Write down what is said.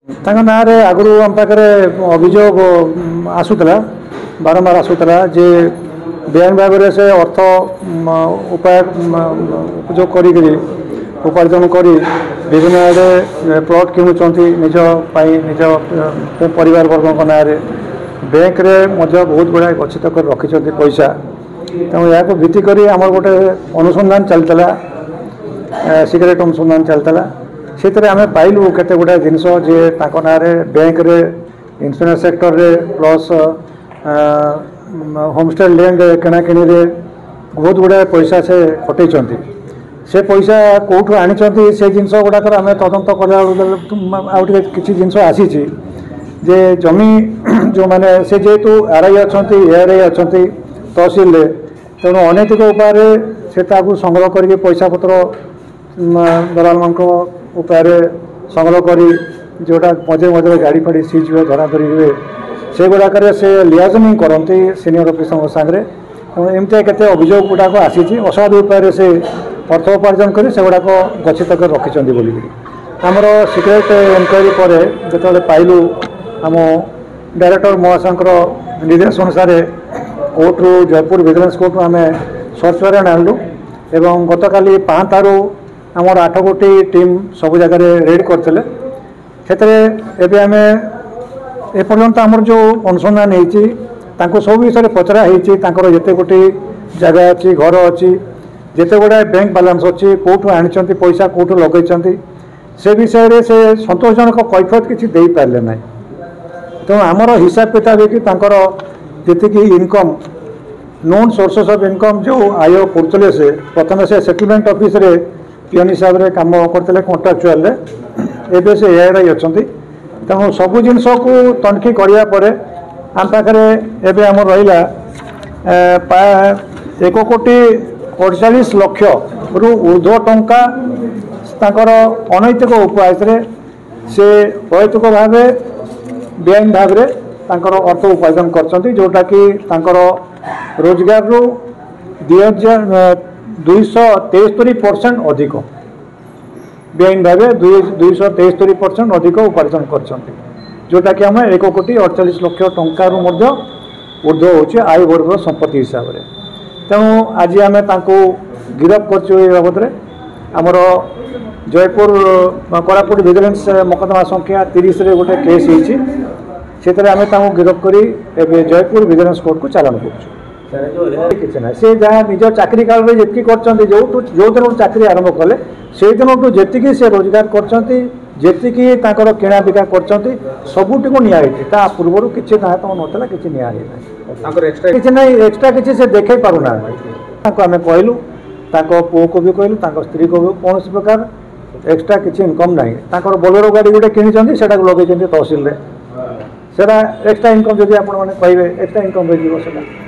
ना आगु आम पाखे अभियोग आसूला बारंबार आसूला जे बेआईन भाव में से अर्थ उपाय उपयोग कर उपार्जन कर विभिन्न आड़े प्लट किणुंट निज निज परिवार वर्ग ना बैंक रे बहुत गुड़ा गच्छित कर रखी पैसा तेणु या भित्ति कर आम गोटे अनुसंधान चलता सिक्रेट अनुसंधान चलता से आम पाइलु केते गुड़ा जिनस जे ना बैंक रे इंश्योरेंस सेक्टर रे प्लस होमस्टे लैंड किणाकिणी बहुत गुड़ा पैसा से खटे से पैसा कौटू आनी से जिनस गुड़ाक आम तदंत कला कि जिनस आसी जे जमी जो मैंने से जेहेतु आरआई अच्छा एआरआई अच्छा तहसिल तेणु अनैतिक उपाय से संग्रह करके पैसा पत्र दलाल मान उपाय संग्रह कर जोटा मझे मझे गाड़ी फाड़ी सीज हुए धराधरी हुए से गुड़ाक से लियाजनिंग करती सिनियर अफिसर सागर एमती केते अभियोग गुड़ाक आसी असाधु उपाय से अर्थ उपार्जन कर से गुड़ाक गच्छित कर रखिंट बोल आमर सिक्रेट इनक्वारी पर जो पाइलु आम डायरेक्टर महाशंकर निर्देश अनुसार कोर्टू जयपुर विजिलेंस कोर्टू आम सर्च वारंट आणलु एवं गतकाली 5 तारू आमर 8 गोटी टीम सब जगह रेड करते से आम एपर्यंत आमर जो अनुसंधान होती सब विषय पचरा होती जिते गोटी जगह अच्छी घर अच्छी जिते गुड़ा बैंक बालांस अच्छी कौटू आनी पैसा कौटू लगे से विषय से संतोषजनक कैफियत किसी दे पारे ना तेणु आमर हिसाब किताब जी income known sources of income जो आय करते से प्रथम से सेटलमेंट ऑफिस रे पियन हिसाब से कम करते कॉन्ट्राक्चुअल एवं से एआरआई अच्छा तेणु सबू जिनस को तनखी कराया आम पाखे आम रहा 1 कोटी 48 लक्ष रु ऊर्ध्व टंका अनैतिक उपाय से अनैतिक भाव बेआईन भाव में अर्थ उपार्जन कर जोटा कि रोजगार रु 273% अधिक बेआईन भाव 273% अधिक उपार्जन कर जोटा कि आम 1 कोटी 48 लक्ष टंका ऊर्ध्व हो आय वर्ग संपत्ति हिसाब से तेणु आज आम गिरफ कर बाबद आमर जयपुर कोरापुट विजिलेंस मकदमा संख्या 30 रे गोटे केस होती आम गिरफ कर जयपुर विजिलेंस कोर्ट को चालान कर सी जहाँ निज चाकरी काल में जी कर जो दिन चाकरी आरंभ कले से दिन जी से रोजगार कर किणा बिका कर सबुटी को निया पूर्व किसी नाता किसी निना ना एक्सट्रा किसी से देखे पारना आम कहलु पुओ को भी कहलु स्त्री को भी कौन प्रकार एक्सट्रा किसी इनकम ना बोलेरो गाड़ी गोटे किणी से लगे तहसिल एक्सट्रा इनकम जब आप एक्सट्रा इनकम हो